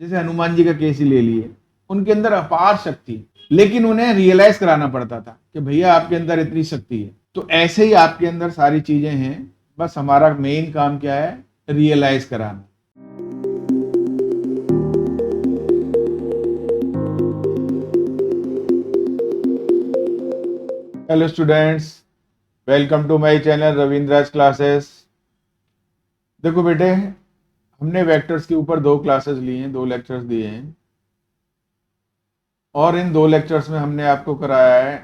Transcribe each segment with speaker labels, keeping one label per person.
Speaker 1: जैसे हनुमान जी का केस ही ले लिए, उनके अंदर अपार शक्ति, लेकिन उन्हें रियलाइज कराना पड़ता था कि भैया आपके अंदर इतनी शक्ति है। तो ऐसे ही आपके अंदर सारी चीजें हैं, बस हमारा मेन काम क्या है, रियलाइज कराना। Hello students, welcome to my channel Ravindraj classes. देखो बेटे, हमने वेक्टर्स के ऊपर 2 क्लासेस ली हैं, 2 लेक्चर्स दिए हैं, और इन 2 लेक्चर्स में हमने आपको कराया है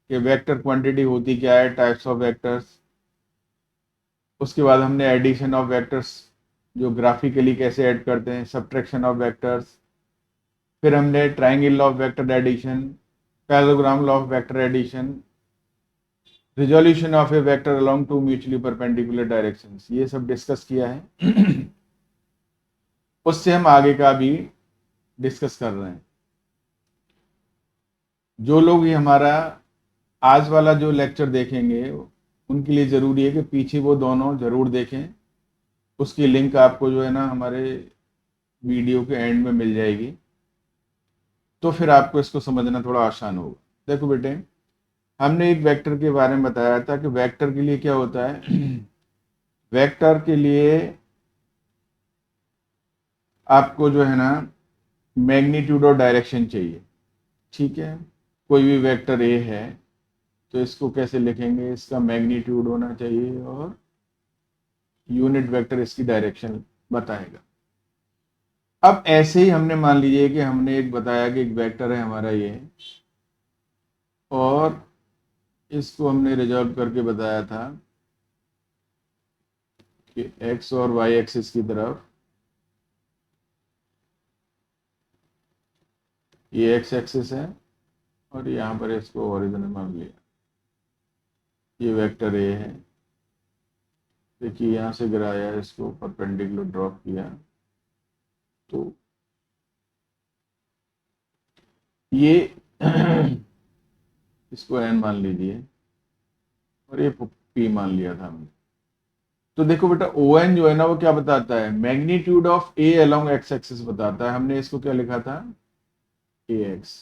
Speaker 1: कि वेक्टर क्वांटिटी होती क्या है, टाइप्स ऑफ वेक्टर्स। उसके बाद हमने एडिशन ऑफ वेक्टर्स, जो ग्राफिकली कैसे ऐड करते हैं, सब्ट्रैक्शन ऑफ वेक्टर्स। फिर हमने triangle law of vector addition, parallelogram law of vector addition, resolution of a vector along 2 mutually perpendicular directions, ये सब डिस्कस किया है। उससे हम आगे का भी डिस्कस कर रहे हैं। जो लोग ये हमारा आज वाला जो लेक्चर देखेंगे, उनके लिए ज़रूरी है कि पीछे वो दोनों ज़रूर देखें। उसकी लिंक आपको जो है ना हमारे वीडियो के एंड में मिल जाएगी, तो फिर आपको इसको समझना थोड़ा आसान होगा। देखो बेटे, हमने एक वेक्टर के बारे में बताया था कि वेक्टर के लिए क्या होता है। वेक्टर के लिए आपको जो है ना मैग्नीट्यूड और डायरेक्शन चाहिए, ठीक है। कोई भी वेक्टर ए है तो इसको कैसे लिखेंगे, इसका मैग्नीट्यूड होना चाहिए और यूनिट वेक्टर इसकी डायरेक्शन बताएगा। अब ऐसे ही हमने मान लीजिए कि हमने एक बताया कि एक वेक्टर है हमारा ये, और इसको हमने रिजॉल्व करके बताया था कि एक्स और वाई एक्सिस की तरफ ये एक्स एक्सिस है और यहाँ पर इसको ओरिजिन मान लिया। ये वेक्टर ए है, देखिए यहाँ से गिराया, इसको परपेंडिकुलर ड्रॉप किया, तो ये इसको एन मान लीजिए और ये पी मान लिया था हमने। तो देखो बेटा, ओ एन जो है ना वो क्या बताता है, magnitude of A along X axis बताता है। हमने इसको क्या लिखा था, ए एक्स।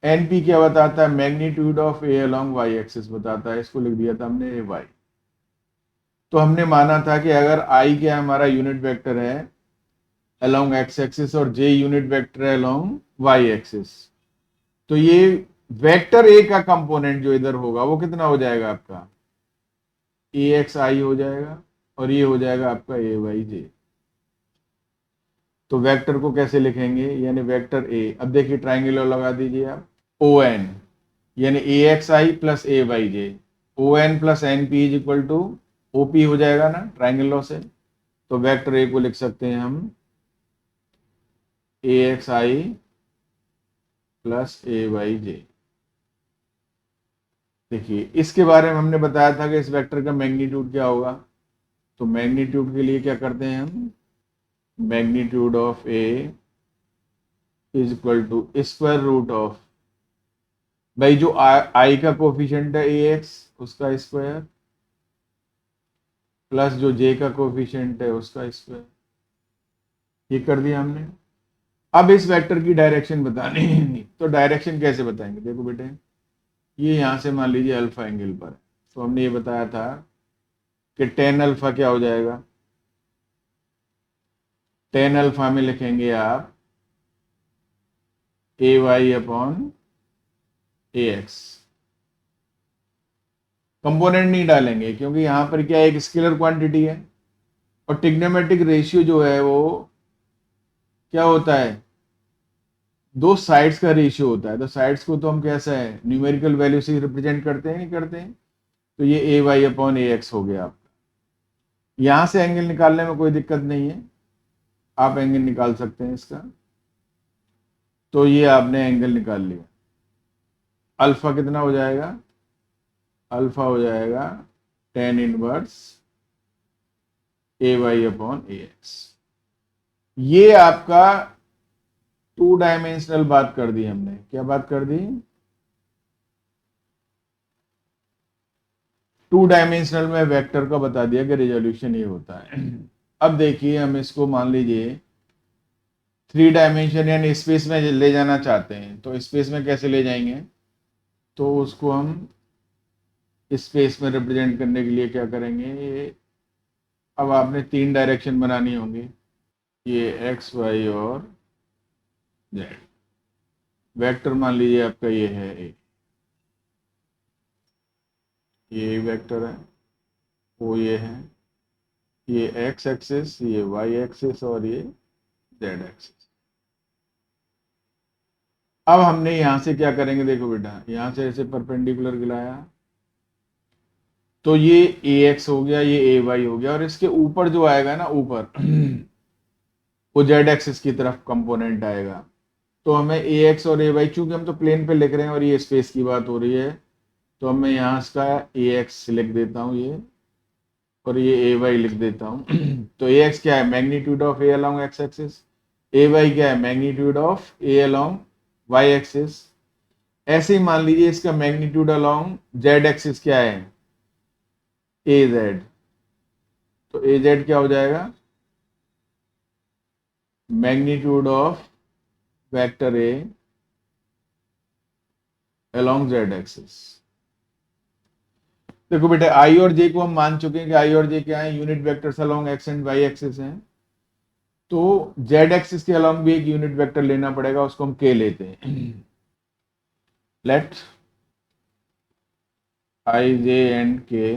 Speaker 1: एन पी क्या बताता है, magnitude of A along Y axis बताता है, इसको लिख दिया था हमने ए वाई। तो हमने माना था कि अगर आई क्या हमारा यूनिट वेक्टर है अलोंग एक्स एक्सिस और जे यूनिट वेक्टर है अलोंग वाई एक्सिस, तो ये वेक्टर ए का कंपोनेंट जो इधर होगा वो कितना हो जाएगा आपका, ए एक्स आई हो जाएगा, और ये हो जाएगा आपका ए वाई जे। तो वेक्टर को कैसे लिखेंगे, यानी वेक्टर ए, अब देखिए ट्राइंगुलर लगा दीजिए आप, ओ एन यानी A X I plus A Y J, O N plus N P is equal to O P हो जाएगा ना ट्राइंगल लॉ से। तो वेक्टर ए को लिख सकते हैं हम ए X I plus A Y जे। देखिए इसके बारे में हमने बताया था कि इस वेक्टर का मैग्नीट्यूड क्या होगा। तो मैग्नीट्यूड के लिए क्या करते हैं हम, magnitude of A is equal to square root of, भाई जो आई का कोफिशिएंट है ए एक्स उसका स्क्वायर, प्लस जो जे का कोफिशिएंट है उसका स्क्वायर, ये कर दिया हमने। अब इस वेक्टर की डायरेक्शन बतानी है, तो डायरेक्शन कैसे बताएंगे, देखो बेटे, ये यहां से मान लीजिए अल्फा एंगल पर है, तो हमने ये बताया था कि टेन अल्फा क्या हो जाएगा, टेन अल्फा में लिखेंगे आप ए वाई अपॉन ए एक्स। कंपोनेंट नहीं डालेंगे क्योंकि यहां पर क्या एक स्केलर क्वांटिटी है, और ट्रिग्नोमेट्रिक रेशियो जो है वो क्या होता है, 2 साइड्स का रेशियो होता है। तो साइड्स को तो हम कैसा है न्यूमेरिकल वैल्यू से रिप्रेजेंट करते हैं, नहीं करते हैं। तो ये ए वाई अपॉन ए एक्स हो गया आपका। यहां से एंगल निकालने में कोई दिक्कत नहीं है, आप एंगल निकाल सकते हैं इसका। तो ये आपने एंगल निकाल लिया, अल्फा कितना हो जाएगा, अल्फा हो जाएगा टेन इनवर्स ए वाई अपॉन ए एक्स। ये आपका 2 डायमेंशनल बात कर दी हमने, क्या बात कर दी, 2 डायमेंशनल में वेक्टर का बता दिया कि रेजोल्यूशन ये होता है। अब देखिए हम इसको मान लीजिए 3 डायमेंशन यानी स्पेस में ले जाना चाहते हैं, तो स्पेस में कैसे ले जाएंगे? तो उसको हम स्पेस में रिप्रेजेंट करने के लिए क्या करेंगे, ये अब आपने 3 डायरेक्शन बनानी होंगी, ये एक्स वाई और जेड। वेक्टर मान लीजिए आपका ये है ए, ये वेक्टर है, वो ये है, ये एक्स एक्सिस, ये वाई एक्सिस और ये जेड एक्सिस। अब हमने यहां से क्या करेंगे, देखो बेटा, यहां से ऐसे परपेंडिकुलर गिराया तो ये ए एक्स हो गया, ये ए वाई हो गया, और इसके ऊपर जो आएगा ना, ऊपर वो जेड एक्सिस की तरफ कंपोनेंट आएगा। तो हमें ए एक्स और ए वाई, चूंकि हम तो प्लेन पे लिख रहे हैं और ये स्पेस की बात हो रही है, तो मैं यहाँ इसका ए एक्स लिख देता हूँ ये, और ये ए वाई लिख देता हूँ। तो ए एक्स क्या है, magnitude of A along X axis, A Y क्या है, magnitude of A along Y axis. ऐसे ही मान लीजिए इसका मैग्नीट्यूड अलोंग जेड एक्सिस क्या है, ए जेड। तो ए जेड क्या हो जाएगा, magnitude of vector a along Z axis. देखो बेटा, आई और जे को हम मान चुके हैं कि आई और जे क्या है, unit vectors along X and Y axis हैं। तो जेड एक्सिस के अलोंग भी एक यूनिट वेक्टर लेना पड़ेगा, उसको हम के लेते हैं। Let I J and K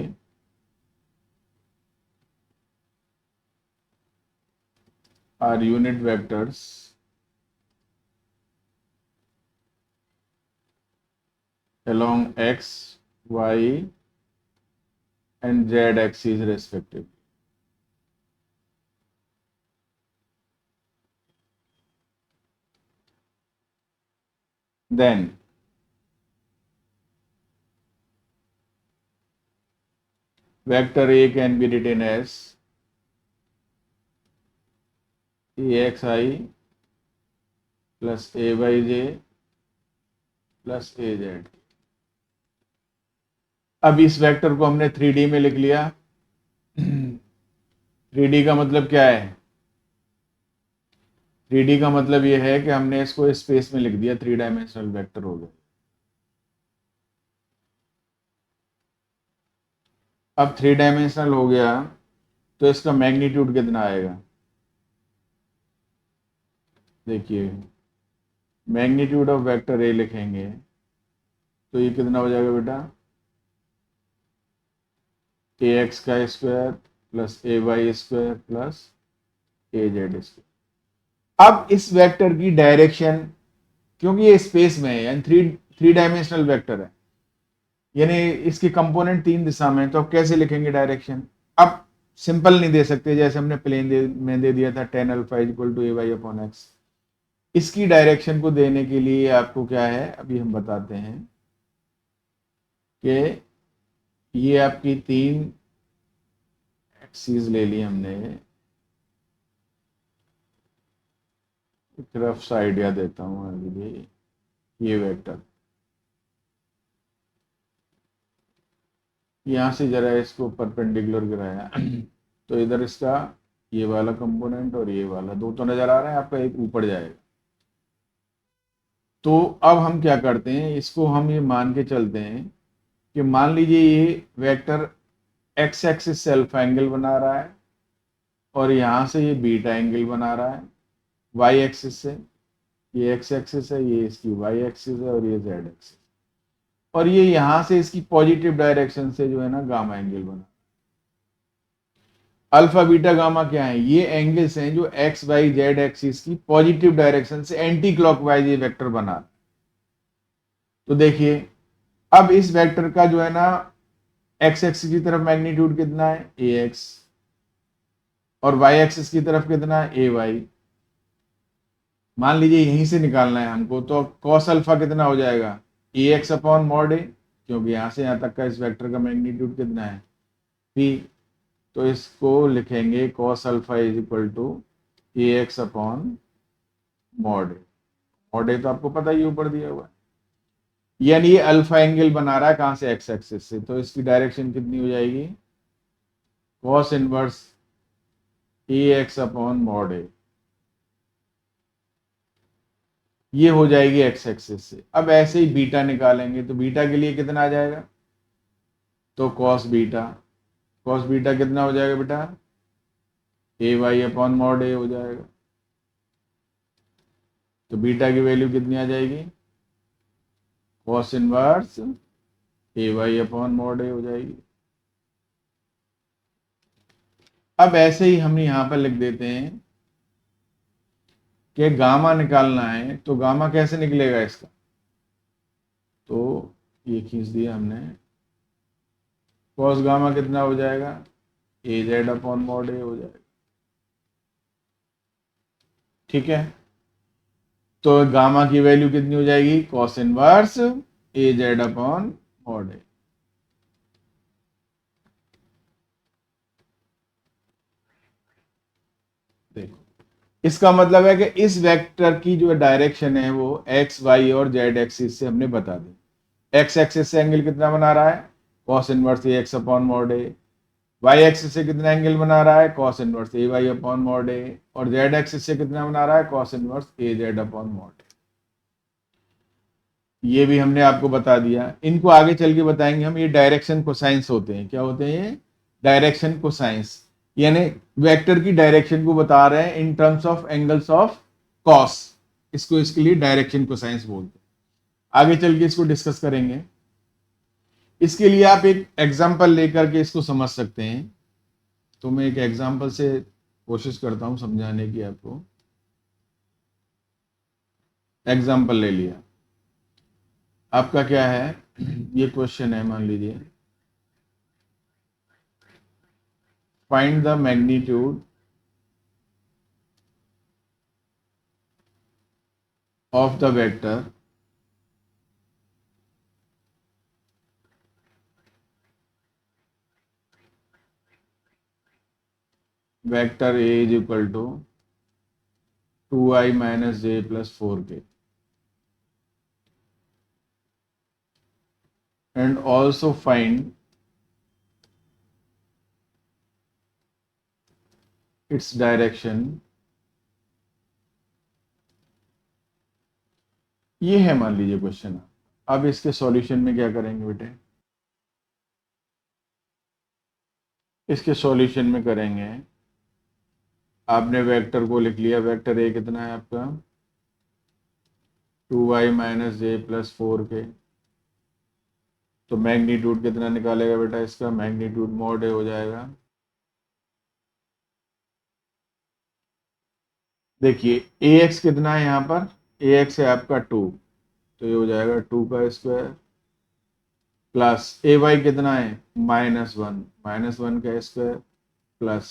Speaker 1: are unit vectors along x, y and z axis respectively. Then vector A can be written as axi plus ayj plus az। अब इस वेक्टर को हमने 3D में लिख लिया। 3D का मतलब क्या है, 3D का मतलब यह है कि हमने इसको स्पेस में लिख दिया, 3 डायमेंशनल वेक्टर हो गया। अब 3 डायमेंशनल हो गया तो इसका मैग्नीट्यूड कितना आएगा, देखिए मैग्नीट्यूड ऑफ वेक्टर ए लिखेंगे तो ये कितना हो जाएगा बेटा, ए एक्स का square plus A Y square plus A Z square. अब इस वेक्टर की डायरेक्शन, क्योंकि ये स्पेस में है यानी थ्री डायमेंशनल वेक्टर है, यानी इसके कंपोनेंट 3 दिशा में, तो अब कैसे लिखेंगे डायरेक्शन? अब सिंपल नहीं दे सकते, जैसे हमने प्लेन में दे दिया था tan alpha equal to A Y upon X. इसकी डायरेक्शन को देने के लिए आपको क्या है, अभी हम बताते हैं कि ये आपकी 3 एक्सिस ले ली हमने। एक रफ सा आइडिया देता हूं अभी, ये वेक्टर यहां से जरा इसको परपेंडिकुलर गिराया तो इधर इसका ये वाला कंपोनेंट और ये वाला, दो तो नजर आ रहा है आपका, एक ऊपर जाएगा। तो अब हम क्या करते हैं, इसको हम ये मान के चलते हैं कि मान लीजिए ये वेक्टर एक्स एक्सिस से अल्फा एंगल बना रहा है और यहां से ये बीटा एंगल बना रहा है, वाई एक्सिस से, ये एक्स एक्सिस है, ये इसकी वाई एक्सिस है और ये जेड एक्सिस, और ये यहां से इसकी पॉजिटिव डायरेक्शन से जो है ना गामा एंगल बना। अल्फा बीटा गामा क्या है, ये एंगल्स हैं जो एक्स वाई जेड एक्सिस की पॉजिटिव डायरेक्शन से एंटी क्लॉकवाइज ये वेक्टर बना। तो देखिए अब इस वेक्टर का जो है ना एक्स एक्सिस की तरफ मैग्नीट्यूड कितना है, ए एक्स, और वाई एक्सिस की तरफ कितना है, ए वाई। मान लीजिए यहीं से निकालना है हमको, तो कॉस अल्फा कितना हो जाएगा, ए एक्स अपॉन मॉड ए, क्योंकि यहां से यहां तक का इस वेक्टर का मैग्नीट्यूड कितना है, पी। तो इसको लिखेंगे cos alpha is equal to A X upon mod A. Mod A तो आपको पता ही ऊपर दिया हुआ है, यानी ये अल्फा एंगल बना रहा है कहां से, एक्स एक्सिस से। तो इसकी डायरेक्शन कितनी हो जाएगी, कॉस इनवर्स ए एक्स अपॉन मॉड ए, ये हो जाएगी एक्स एक्सिस से। अब ऐसे ही बीटा निकालेंगे तो बीटा के लिए कितना आ जाएगा, तो कॉस बीटा कितना हो जाएगा बेटा, ए वाई अपॉन मॉड ए हो जाएगा। तो बीटा की वैल्यू कितनी आ जाएगी, कॉस इनवर्स ए वाई अपॉन मॉड ए हो जाएगी। अब ऐसे ही हम यहाँ पर लिख देते हैं कि गामा निकालना है, तो गामा कैसे निकलेगा इसका, तो ये खींच दिया हमने, कॉस गामा कितना हो जाएगा, ए जेड अपॉन मॉड ए हो जाएगा। ठीक है, तो गामा की वैल्यू कितनी हो जाएगी, कॉस इनवर्स ए जेड अपॉन मॉड ए। देखो, इसका मतलब है कि इस वेक्टर की जो डायरेक्शन है वो एक्स वाई और जेड एक्सिस से हमने बता दी। एक्स एक्सिस से एंगल कितना बना रहा है, कॉस इनवर्स ए एक्स अपॉन मॉड ए। वाई एक्सिस से कितना एंगल बना रहा है, कॉस इनवर्स ए वाई अपॉन मॉड ए। और जेड एक्सिस से कितना बना रहा है, कॉस इनवर्स ए जेड अपॉन मॉड ए। ये भी हमने आपको बता दिया। इनको आगे चल के बताएंगे हम, ये डायरेक्शन कोसाइंस होते हैं। क्या होते हैं ये, डायरेक्शन कोसाइंस, यानी वेक्टर की डायरेक्शन को बता रहे हैं in terms of angles of cos, इसको इसके लिए डायरेक्शन कोसाइंस बोलते हैं। आगे चल के इसको डिस्कस करेंगे। इसके लिए आप एक एग्जाम्पल लेकर के इसको समझ सकते हैं। तो मैं एक एग्जाम्पल से कोशिश करता हूं समझाने की आपको। एग्जाम्पल ले लिया, आपका क्या है, ये क्वेश्चन है, मान लीजिए find the magnitude of the vector vector A is equal to 2i minus J plus 4k and also find its direction। ये है मान लीजिए क्वेश्चन। अब इसके सॉल्यूशन में क्या करेंगे बेटे, इसके सॉल्यूशन में करेंगे, आपने वेक्टर को लिख लिया, वेक्टर ए कितना है आपका 2i minus J plus 4k। तो मैग्नीट्यूड कितना निकालेगा बेटा, इसका मैग्नीट्यूड मॉड ए हो जाएगा। देखिए ए एक्स कितना है यहाँ पर, ए एक्स है आपका 2, तो ये हो जाएगा 2 का स्क्वायर प्लस ए वाई कितना है -1, -1 का स्क्वायर प्लस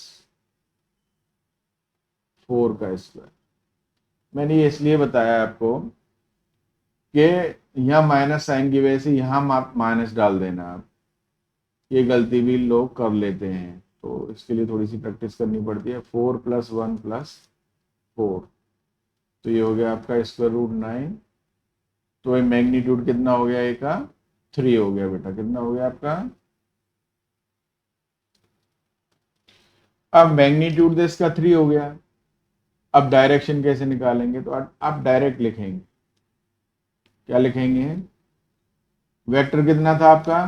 Speaker 1: 4 का स्क्वायर। मैंने ये इसलिए बताया आपको कि यहाँ माइनस साइन की वजह से यहाँ आप माइनस डाल देना। आप ये गलती भी लोग कर लेते हैं, तो इसके लिए थोड़ी सी प्रैक्टिस करनी पड़ती है। 4 + 1 + 4, तो ये हो गया आपका √9। तो ये मैग्नीट्यूड कितना हो गया, ए का 3 हो गया बेटा। कितना हो गया आपका, अब मैग्नीट्यूड तो इसका 3 हो गया। अब डायरेक्शन कैसे निकालेंगे, तो आप डायरेक्ट लिखेंगे। क्या लिखेंगे, वेक्टर कितना था आपका,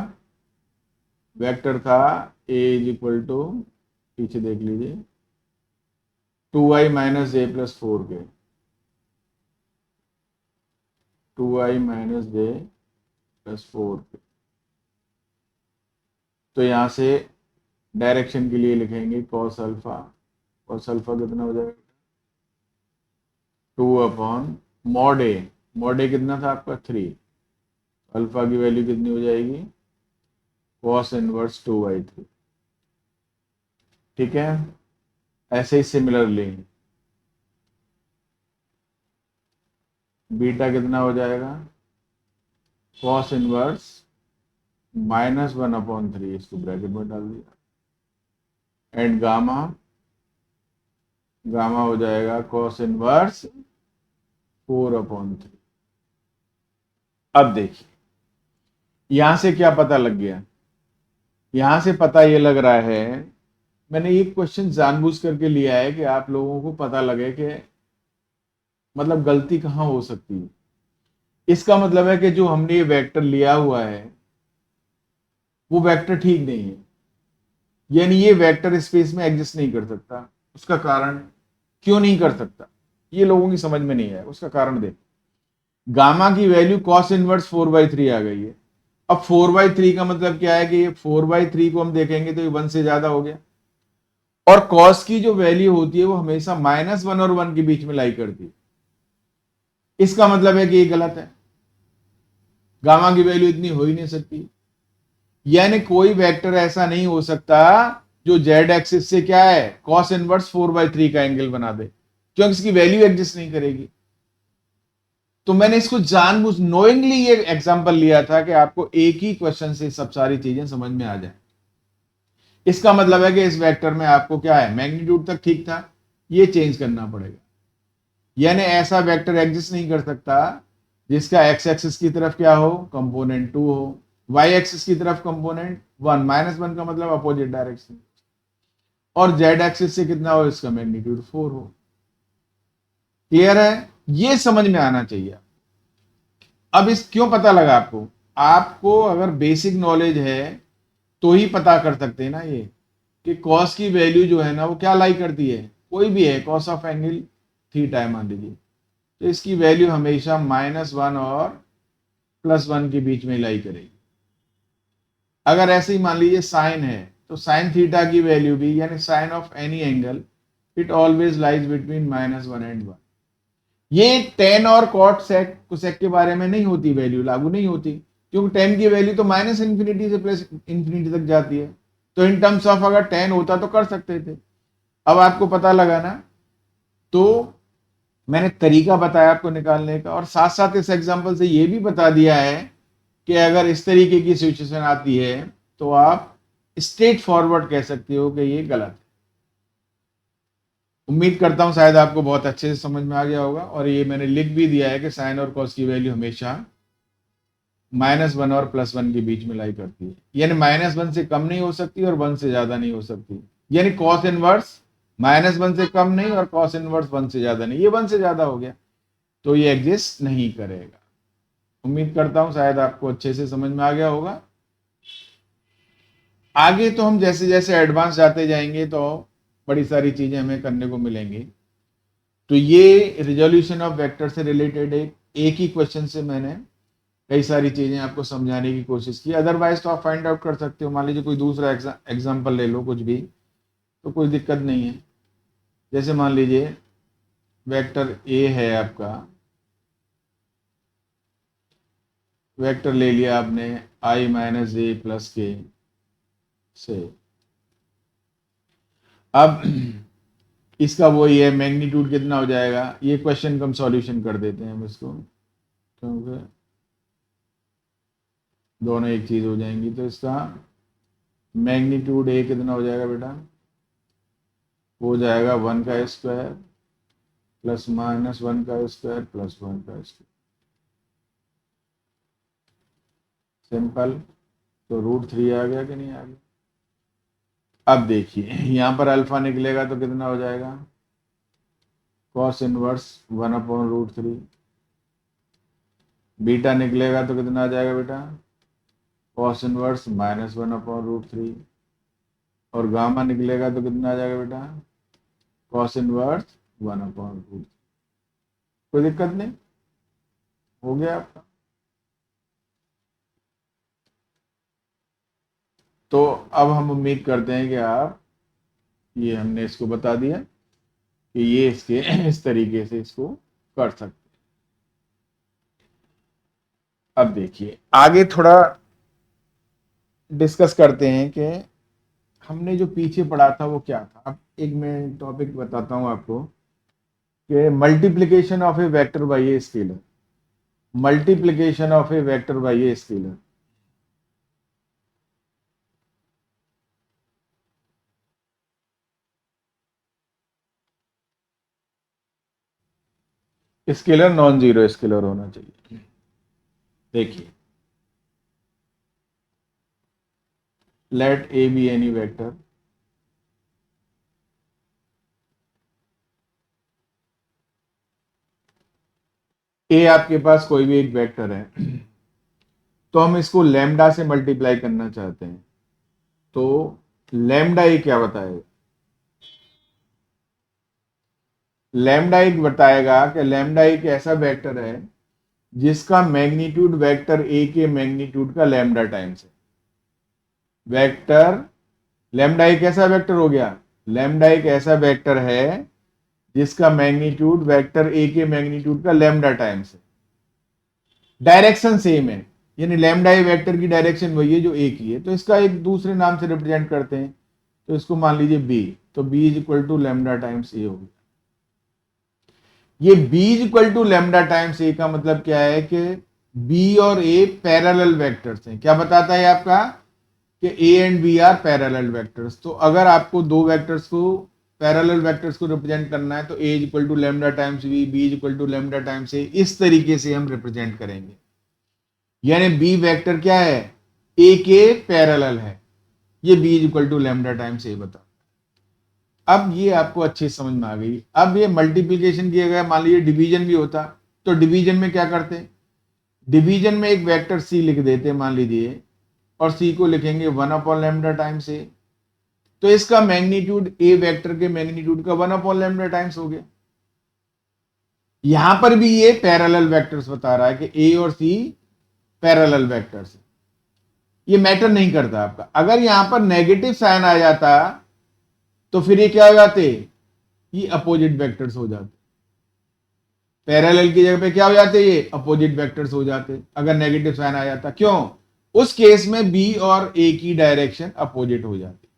Speaker 1: वेक्टर था ए इज इक्वल टू, पीछे देख लीजिए, 2i minus J plus 4k, 2i minus J plus 4k। तो यहाँ से डायरेक्शन के लिए लिखेंगे कॉस अल्फा। कॉस अल्फा कितना हो जाएगा, 2 अपॉन मॉड ए। मॉड ए कितना था आपका 3, अल्फा की वैल्यू कितनी हो जाएगी, कॉस इनवर्स 2/3। ठीक है, ऐसे ही सिमिलरली बीटा कितना हो जाएगा, कॉस इनवर्स -1/3, इसको ब्रैकेट में डाल दिया, एंड गामा, गामा हो जाएगा कॉस इनवर्स 4/3। अब देखिए यहां से क्या पता लग गया, यहां से पता ये लग रहा है, मैंने ये क्वेश्चन जानबूझ करके लिया है कि आप लोगों को पता लगे कि मतलब गलती कहाँ हो सकती है। इसका मतलब है कि जो हमने ये वेक्टर लिया हुआ है वो वेक्टर ठीक नहीं है, यानी ये वेक्टर स्पेस में एग्जिस्ट नहीं कर सकता। उसका कारण, क्यों नहीं कर सकता, ये लोगों की समझ में नहीं है। उसका कारण देख, गामा की वैल्यू कॉस इनवर्स 4/3 आ गई है। अब 4/3 का मतलब क्या है कि ये 4/3 को हम देखेंगे तो ये 1 से ज्यादा हो गया, और कॉस की जो वैल्यू होती है वो हमेशा -1 और 1 के बीच में लाई करती है। इसका मतलब है कि ये गलत है, गामा की वैल्यू इतनी हो ही नहीं सकती। यानी कोई वेक्टर ऐसा नहीं हो सकता जो जेड एक्सिस से क्या है कॉस इनवर्स 4/3 का एंगल बना दे, क्योंकि इसकी वैल्यू एग्जिस्ट नहीं करेगी। तो मैंने इसको जानबूझ नोइंगली ये एग्जांपल लिया था कि आपको एक ही क्वेश्चन से सब सारी चीजें समझ में आ जाए। इसका मतलब है कि इस वेक्टर में आपको क्या है, मैग्नीट्यूड तक ठीक था, ये चेंज करना पड़ेगा। यानी ऐसा वेक्टर एग्जिस्ट नहीं कर सकता जिसका एक्स एक्सिस की तरफ क्या हो, कंपोनेंट 2 हो, वाई एक्सिस की तरफ कंपोनेंट 1, -1 का मतलब अपोजिट डायरेक्शन, और जेड एक्सिस से कितना हो, इसका मैग्नीट्यूड 4 हो। क्लियर है, ये समझ में आना चाहिए। अब इस क्यों पता लगा आपको, आपको अगर बेसिक नॉलेज है तो ही पता कर सकते हैं ना ये, कि कॉस की वैल्यू जो है ना वो क्या लाई करती है, कोई भी है कॉस ऑफ एंगल थीटा है मान लीजिए, तो इसकी वैल्यू हमेशा -1 और +1 के बीच में लाई करेगी। अगर ऐसे ही मान लीजिए साइन है, तो साइन थीटा की वैल्यू भी, यानी sine of any angle, it always lies between -1 and 1। ये टेन और कॉट सेक कोसेक के बारे में नहीं होती, वैल्यू लागू नहीं होती, क्योंकि टेन की वैल्यू तो -∞ से +∞ तक जाती है। तो इन टर्म्स ऑफ अगर टेन होता तो कर सकते थे। अब आपको पता लगा ना, तो मैंने तरीका बताया आपको निकालने का, और साथ साथ इस एग्जांपल से ये भी बता दिया है कि अगर इस तरीके की सिचुएशन आती है तो आप स्ट्रेट फॉरवर्ड कह सकते हो कि ये गलत है। उम्मीद करता हूं शायद आपको बहुत अच्छे से समझ में आ गया होगा, और ये मैंने लिख भी दिया है कि साइन और कॉस की वैल्यू हमेशा -1 और +1 के बीच में लाई करती है, यानी -1 से कम नहीं हो सकती और 1 से ज्यादा नहीं हो सकती। यानी कॉस इनवर्स -1 से कम नहीं और कॉस इनवर्स 1 से ज्यादा नहीं, ये 1 से ज्यादा हो गया तो ये एग्जिस्ट नहीं करेगा। उम्मीद करता हूं शायद आपको अच्छे से समझ में आ गया होगा। आगे तो हम जैसे जैसे एडवांस जाते जाएंगे तो बड़ी सारी चीजें हमें करने को मिलेंगी। तो ये रिजोल्यूशन ऑफ वेक्टर से रिलेटेड एक ही क्वेश्चन से मैंने कई सारी चीजें आपको समझाने की कोशिश की। अदरवाइज तो आप फाइंड आउट कर सकते हो, मान लीजिए कोई दूसरा एग्जाम्पल ले लो कुछ भी, तो कोई दिक्कत नहीं है। जैसे मान लीजिए वेक्टर ए है आपका, वेक्टर ले लिया आपने i - a + k से। अब इसका वही है, मैग्नीट्यूड कितना हो जाएगा, ये क्वेश्चन का हम सॉल्यूशन कर देते हैं हम इसको, क्योंकि दोनों एक चीज हो जाएंगी। तो इसका मैग्नीट्यूड ए कितना हो जाएगा बेटा, हो जाएगा 1 का स्क्वायर प्लस -1 का स्क्वायर प्लस 1 का स्क्वायर, सिंपल। तो √3 आ गया कि नहीं आ गया। अब देखिए यहाँ पर अल्फा निकलेगा तो कितना हो जाएगा, कॉस इनवर्स 1/√3। बीटा निकलेगा तो कितना आ जाएगा बेटा, कॉस इनवर्स -1/√3। और गामा निकलेगा तो कितना आ जाएगा बेटा, कॉस इनवर्स 1/√3। कोई दिक्कत नहीं, हो गया आपका। तो अब हम उम्मीद करते हैं कि आप, ये हमने इसको बता दिया कि ये इसके इस तरीके से इसको कर सकते हैं। अब देखिए आगे थोड़ा डिस्कस करते हैं कि हमने जो पीछे पढ़ा था वो क्या था। अब एक मैं टॉपिक बताता हूं आपको कि multiplication of a vector by a scalar, multiplication of a vector by a scalar. Scalar non zero scalar होना चाहिए। देखिए, let A be any vector, ए आपके पास कोई भी एक वेक्टर है, तो हम इसको लैम्डा से मल्टीप्लाई करना चाहते हैं, तो लैम्डा ए क्या बताएगा? लैम्डा एक बताएगा कि लैम्डा एक ऐसा वेक्टर है जिसका मैग्नीट्यूड वेक्टर ए के मैग्नीट्यूड का लैम्डा टाइम्स है। वेक्टर लैम्डा एक ऐसा वेक्टर हो गया, लैम्डा एक ऐसा वेक्टर है जिसका मैग्नीट्यूड वेक्टर ए के मैग्नीट्यूड का लैम्डा टाइम्स है। डायरेक्शन सेम है, यानी लैम्डा ए वेक्टर की डायरेक्शन वही है जो ए की है, तो इसका एक दूसरे नाम से रिप्रेजेंट करते हैं, तो इसको मान लीजिए बी, तो B is equal to lambda times A होगा। ये b is equal to lambda times A का मतलब क्या है कि b और a पैरेलल वेक्टर्स हैं। क्या बताता है आपका कि a and b are parallel vectors. तो अगर आपको दो वेक्टर्स को पैरेलल वेक्टर्स को रिप्रेजेंट करना है तो a is equal to lambda times b is equal to lambda times a, इस तरीके से हम रिप्रेजेंट करेंगे। यानी b वेक्टर क्या है, a के पैरेलल है, ये b is equal to lambda times a बता। अब ये आपको अच्छी समझ में आ गई। अब ये मल्टीप्लिकेशन किया गया, मान लीजिए डिवीजन भी होता, तो डिवीजन में क्या करते, डिवीजन में एक वेक्टर c लिख देते मान लीजिए, और c को लिखेंगे 1/लैम्डा टाइम्स a, तो इसका मैग्नीट्यूड a वेक्टर के मैग्नीट्यूड का 1/लैम्डा टाइम्स हो गया। यहां पर भी ये पैरेलल वेक्टर्स बता रहा है कि a और c पैरेलल वेक्टर्स है। ये मैटर नहीं करता आपका। अगर यहां पर नेगेटिव साइन आ जाता तो फिर ये क्या हो जाते, ये अपोजिट वेक्टर्स हो जाते। पैरेलल की जगह पे क्या हो जाते, ये अपोजिट वेक्टर्स हो जाते अगर नेगेटिव साइन आ जाता। क्यों? उस केस में बी और ए की डायरेक्शन अपोजिट हो जाती।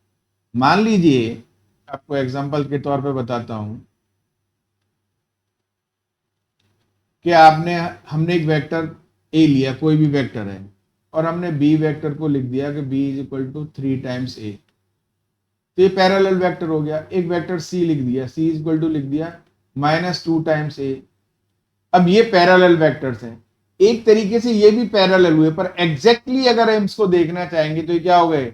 Speaker 1: मान लीजिए, आपको एग्जांपल के तौर पे बताता हूं कि हमने एक वेक्टर ए लिया, कोई भी वेक्टर है, और हमने बी वेक्टर को लिख दिया कि B is equal to 3 times A, तो ये पैरेलल वेक्टर हो गया। एक वेक्टर सी लिख दिया, सी इज इक्वल टू लिख दिया -2 टाइम्स ए। अब ये पैरेलल वेक्टर्स हैं, एक तरीके से ये भी पैरेलल हुए, पर एग्जैक्टली अगर हम इसको देखना चाहेंगे तो ये क्या हो गए,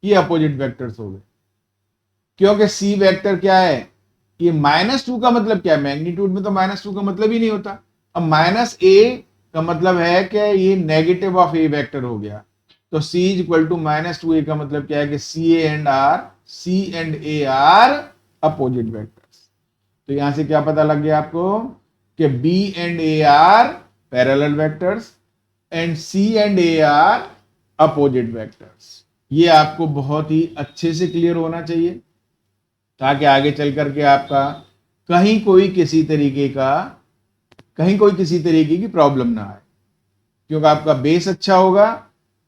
Speaker 1: ये अपोजिट वेक्टर्स हो गए। क्योंकि सी वेक्टर क्या है, ये -2 का मतलब क्या है, मैग्नीट्यूड में तो -2 का मतलब ही नहीं होता। अब -a का मतलब है कि ये नेगेटिव ऑफ ए वेक्टर हो गया, तो c is equal to -2a का मतलब क्या है कि C and A are opposite vectors. तो यहां से क्या पता लग गया आपको कि b and a are parallel vectors and c and a are opposite vectors. ये आपको बहुत ही अच्छे से क्लियर होना चाहिए, ताकि आगे चल करके आपका कहीं कोई किसी तरीके की प्रॉब्लम ना आए। क्योंकि आपका बेस अच्छा होगा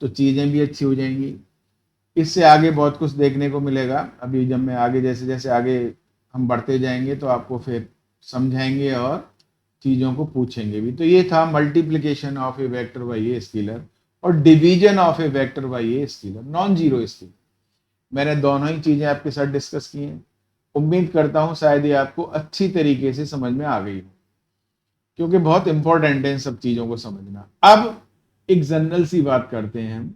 Speaker 1: तो चीजें भी अच्छी हो जाएंगी। इससे आगे बहुत कुछ देखने को मिलेगा। अभी जब मैं आगे जैसे जैसे आगे हम बढ़ते जाएंगे तो आपको फिर समझाएंगे और चीज़ों को पूछेंगे भी। तो ये था multiplication of a vector by a scalar और division of a vector by a scalar, non zero scalar. मैंने दोनों ही चीज़ें आपके साथ डिस्कस की हैं। उम्मीद करता हूँ शायद ये आपको अच्छी तरीके से समझ में आ गई हो, क्योंकि बहुत इंपॉर्टेंट है इन सब चीज़ों को समझना। अब एक जनरल सी बात करते हैं हम,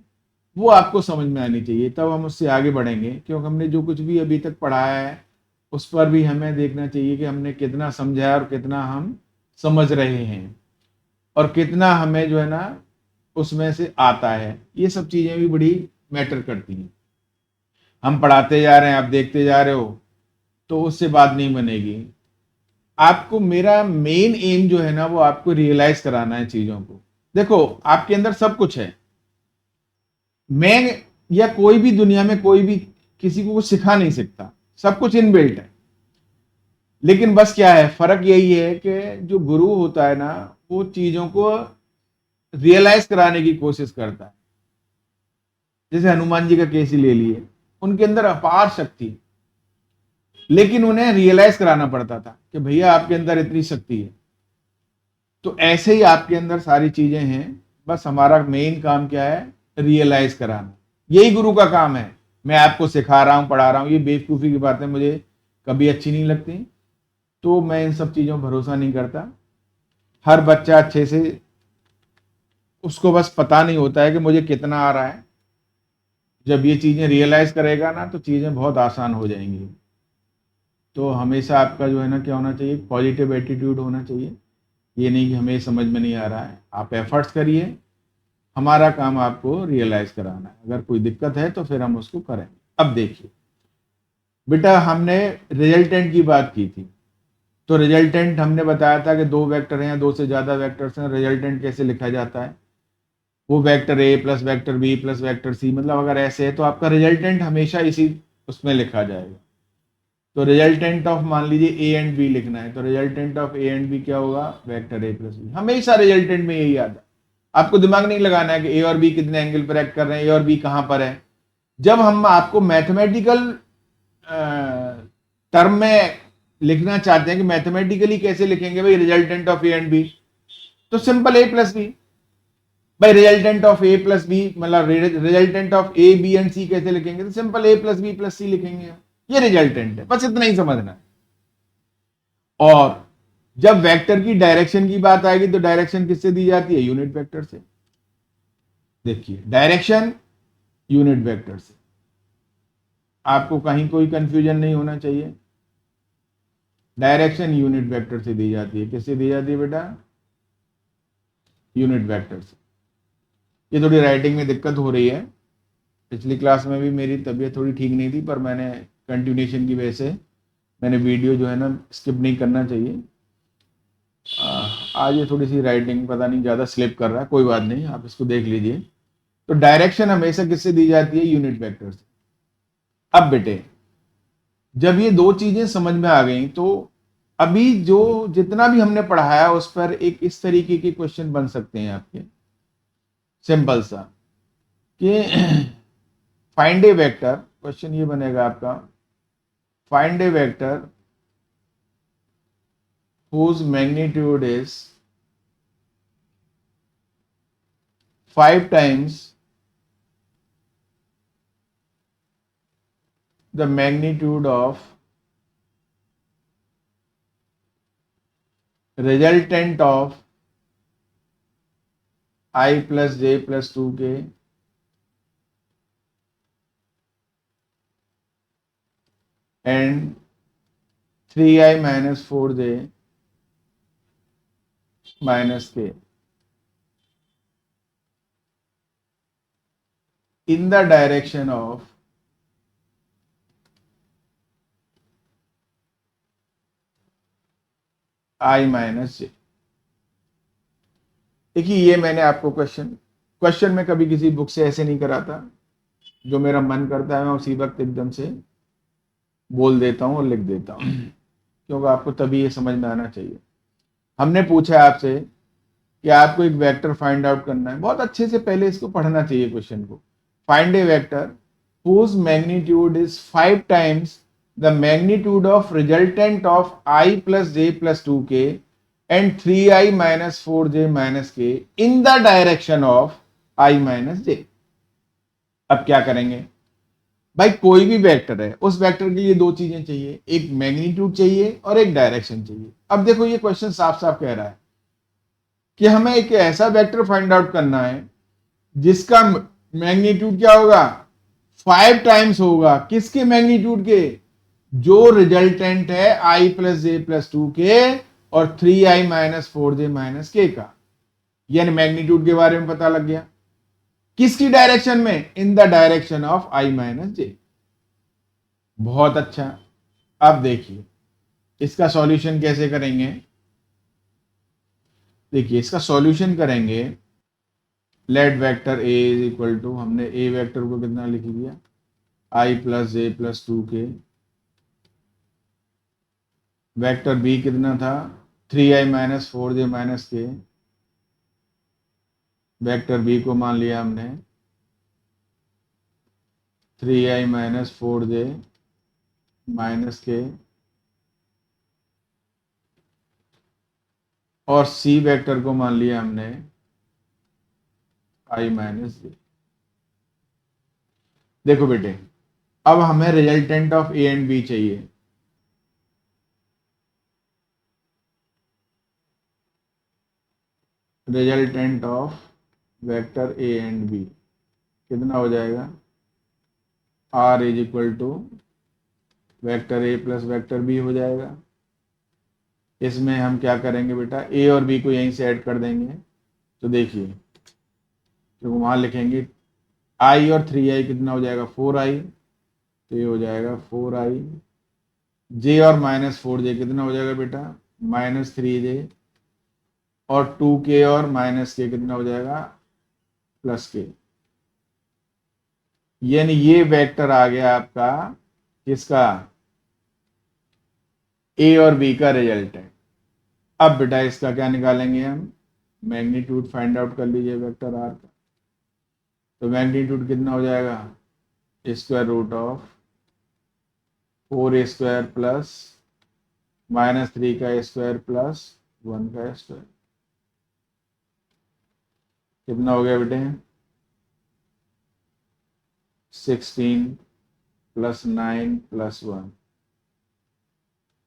Speaker 1: वो आपको समझ में आनी चाहिए, तब हम उससे आगे बढ़ेंगे। क्योंकि हमने जो कुछ भी अभी तक पढ़ाया है उस पर भी हमें देखना चाहिए कि हमने कितना समझा है और कितना हम समझ रहे हैं और कितना हमें जो है ना उसमें से आता है। ये सब चीज़ें भी बड़ी मैटर करती हैं। हम पढ़ाते जा रहे हैं, आप देखते जा रहे हो, तो उससे बात नहीं बनेगी। आपको मेरा मेन एम जो है ना वो आपको रियलाइज कराना है चीज़ों को। देखो, आपके अंदर सब कुछ है। मैं या कोई भी दुनिया में कोई भी किसी को कुछ सिखा नहीं सकता, सब कुछ इनबिल्ट है। लेकिन बस क्या है, फर्क यही है कि जो गुरु होता है ना वो चीजों को रियलाइज कराने की कोशिश करता है। जैसे हनुमान जी का केस ही ले लिए, उनके अंदर अपार शक्ति, लेकिन उन्हें रियलाइज कराना पड़ता था कि भैया आपके अंदर इतनी शक्ति है। तो ऐसे ही आपके अंदर सारी चीजें हैं, बस हमारा मेन काम क्या है, रियलाइज कराना। यही गुरु का काम है। मैं आपको सिखा रहा हूं, पढ़ा रहा हूं, ये बेवकूफ़ी की बातें मुझे कभी अच्छी नहीं लगती, तो मैं इन सब चीज़ों पर भरोसा नहीं करता। हर बच्चा अच्छे से, उसको बस पता नहीं होता है कि मुझे कितना आ रहा है। जब ये चीज़ें रियलाइज करेगा ना तो चीज़ें बहुत आसान हो जाएंगी। तो हमेशा आपका जो है ना क्या होना चाहिए, पॉजिटिव एटीट्यूड होना चाहिए। ये नहीं कि हमें समझ में नहीं आ रहा है, आप एफर्ट्स करिए, हमारा काम आपको रियलाइज कराना है। अगर कोई दिक्कत है तो फिर हम उसको करेंगे। अब देखिए बेटा, हमने रिजल्टेंट की बात की थी, तो रिजल्टेंट हमने बताया था कि दो वेक्टर हैं, दो से ज्यादा वेक्टर्स हैं, रिजल्टेंट कैसे लिखा जाता है, वो vector A plus vector B plus vector C, मतलब अगर ऐसे है तो आपका रिजल्टेंट हमेशा इसी उसमें लिखा जाएगा। तो रिजल्टेंट ऑफ, मान लीजिए ए एंड बी लिखना है, तो resultant of A and B क्या होगा, वेक्टर ए प्लस बी। हमेशा रिजल्टेंट में यही आता है, आपको दिमाग नहीं लगाना है कि ए और बी कितने एंगल पर एक्ट कर रहे हैं, ए और बी कहां पर है। जब हम आपको मैथमेटिकल टर्म में लिखना चाहते हैं कि मैथमेटिकली कैसे लिखेंगे भाई resultant of A and B, तो सिंपल ए प्लस बी। भाई resultant of A plus B मतलब resultant of A B and C कैसे लिखेंगे, तो simple A plus B plus C लिखेंगे। ये रिजल्टेंट है, बस इतना ही समझना है। और जब वेक्टर की डायरेक्शन की बात आएगी तो डायरेक्शन किससे दी जाती है, यूनिट वेक्टर से। देखिए डायरेक्शन यूनिट वेक्टर से, आपको कहीं कोई कंफ्यूजन नहीं होना चाहिए। डायरेक्शन यूनिट वेक्टर से दी जाती है। किससे दी जाती है बेटा, यूनिट वेक्टर से। ये थोड़ी राइटिंग में दिक्कत हो रही है, पिछली क्लास में भी मेरी तबीयत थोड़ी ठीक नहीं थी, पर मैंने कंटिन्यूशन की वजह से मैंने वीडियो जो है ना स्किप नहीं करना चाहिए। आज ये थोड़ी सी राइटिंग पता नहीं ज़्यादा स्लिप कर रहा है, कोई बात नहीं, आप इसको देख लीजिए। तो डायरेक्शन हमेशा किससे दी जाती है, यूनिट वेक्टर से। अब बेटे जब ये दो चीजें समझ में आ गई, तो अभी जो जितना भी हमने पढ़ाया उस पर एक इस तरीके के क्वेश्चन बन सकते हैं आपके, सिंपल सा कि फाइंड ए वेक्टर। क्वेश्चन ये बनेगा आपका, find A vector whose magnitude is 5 times the magnitude of resultant of I plus j plus 2k and 3i minus 4j minus k in the direction of I minus j. देखिए ये मैंने आपको question में कभी किसी book से ऐसे नहीं कराता, जो मेरा मन करता है मैं उसी वक्त एकदम से बोल देता हूँ और लिख देता हूँ, क्योंकि आपको तभी ये समझ में आना चाहिए। हमने पूछा है आपसे कि आपको एक वेक्टर फाइंड आउट करना है, बहुत अच्छे से पहले इसको पढ़ना चाहिए क्वेश्चन को। Find A vector whose magnitude is 5 times the magnitude of resultant of I plus j plus 2k and 3i minus 4j minus k in the direction of I minus j। अब क्या करेंगे भाई, कोई भी vector है, उस vector के लिए दो चीजें चाहिए, एक मैग्नीट्यूड चाहिए और एक डायरेक्शन चाहिए। अब देखो ये क्वेश्चन साफ साफ कह रहा है कि हमें एक ऐसा वेक्टर फाइंड आउट करना है जिसका मैग्नीट्यूड क्या होगा, 5 टाइम्स होगा किसके मैग्नीट्यूड के, जो रिजल्टेंट है आई प्लस जे प्लस 2k और 3i minus 4j minus k का। यानी मैग्नीट्यूड के बारे में पता लग गया, किसकी डायरेक्शन में, in the direction of i minus j. बहुत अच्छा। अब देखिए इसका सॉल्यूशन कैसे करेंगे। देखिए इसका सॉल्यूशन करेंगे, let vector A is equal to, हमने ए वेक्टर को कितना लिख दिया, I plus J plus 2k, vector B कितना था, 3i minus 4j minus k, vector B को मान लिया हमने 3i minus 4j minus k, और सी वेक्टर को मान लिया हमने i माइनस जे। देखो बेटे अब हमें resultant of A and B चाहिए। Resultant of vector A and B कितना हो जाएगा, R is equal to vector A plus vector B हो जाएगा। इसमें हम क्या करेंगे बेटा, ए और बी को यहीं से ऐड कर देंगे। तो देखिए, तो वहाँ लिखेंगे आई और 3i कितना हो जाएगा, 4i। तो ये हो जाएगा 4i। जे और -4j कितना हो जाएगा बेटा, -3j। और 2k और -k कितना हो जाएगा, +k। यानी ये वेक्टर आ गया आपका किसका, ए और बी का रिजल्ट है। अब बेटा इसका क्या निकालेंगे हम, मैग्नीट्यूड फाइंड आउट कर लीजिए वेक्टर आर का। तो मैग्नीट्यूड कितना हो जाएगा, √4a² प्लस -3 का स्क्वायर प्लस 1 का स्क्वायर। कितना हो गया बेटे, 16 + 9 + 1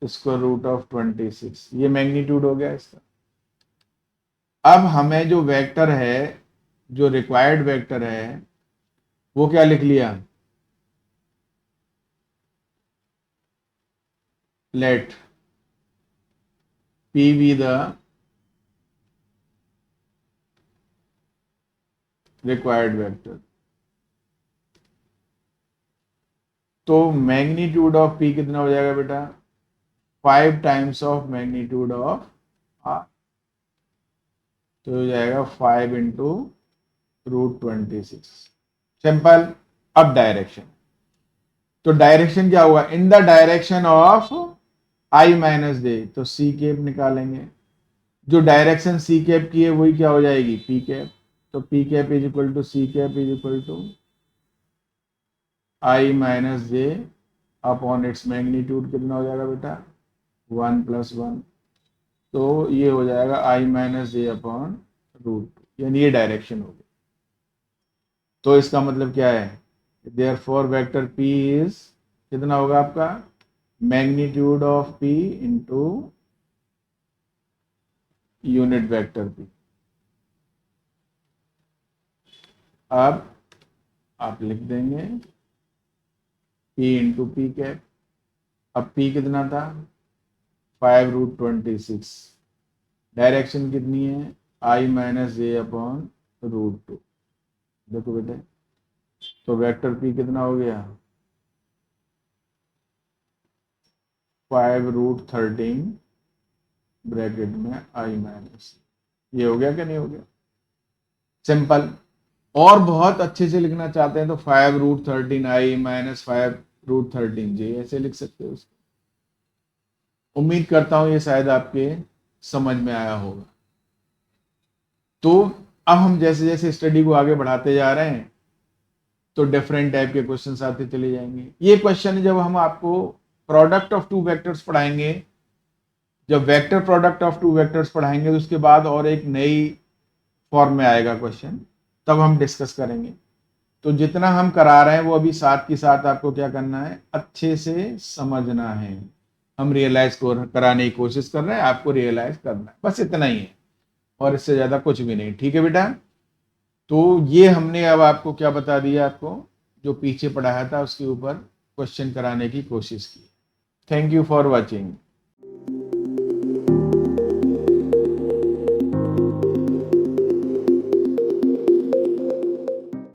Speaker 1: √26। ये मैग्नीट्यूड हो गया इसका। अब हमें जो वेक्टर है, जो रिक्वायर्ड वेक्टर है, वो क्या लिख लिया, लेट P be the required vector। तो मैग्नीट्यूड ऑफ P कितना हो जाएगा बेटा, 5 times of magnitude of R। तो हो जाएगा 5 × √26। सिंपल। अब डायरेक्शन, तो डायरेक्शन क्या होगा, इन द डायरेक्शन ऑफ i-j। तो सी कैप निकालेंगे, जो डायरेक्शन सी कैप की है वही क्या हो जाएगी, पी कैप। तो P cap = C cap = i-j upon its magnitude. कितना हो जाएगा बेटा, 1 + 1। तो ये हो जाएगा i-j अपॉन √2, यानी ये डायरेक्शन हो गई। तो इसका मतलब क्या है, देयरफॉर वेक्टर p इज कितना होगा आपका, magnitude of p into unit vector p। अब आप लिख देंगे p इंटू पी कैप। अब p कितना था, 5√26। डायरेक्शन कितनी है, i-j अपॉन √2। देखो बेटे, तो वेक्टर p कितना हो गया, 5√13 ब्रैकेट में i-, ये हो गया क्या, नहीं हो गया, सिंपल। और बहुत अच्छे से लिखना चाहते हैं तो 5√13i - 5√13j ऐसे लिख सकते हो उसको। उम्मीद करता हूं ये शायद आपके समझ में आया होगा। तो अब हम जैसे जैसे स्टडी को आगे बढ़ाते जा रहे हैं तो डिफरेंट टाइप के क्वेश्चंस आते चले जाएंगे। ये क्वेश्चन जब हम आपको प्रोडक्ट ऑफ टू वेक्टर्स पढ़ाएंगे, जब vector product of two vectors पढ़ाएंगे तो उसके बाद और एक नई फॉर्म में आएगा क्वेश्चन, तब हम डिस्कस करेंगे। तो जितना हम करा रहे हैं वो अभी साथ के साथ आपको क्या करना है, अच्छे से समझना है। हम रियलाइज को कराने की कोशिश कर रहे हैं, आपको रियलाइज करना है, बस इतना ही है और इससे ज्यादा कुछ भी नहीं। ठीक है बेटा, तो ये हमने अब आपको क्या बता दिया, आपको जो पीछे पढ़ाया था उसके ऊपर क्वेश्चन कराने की कोशिश की। Thank you for watching.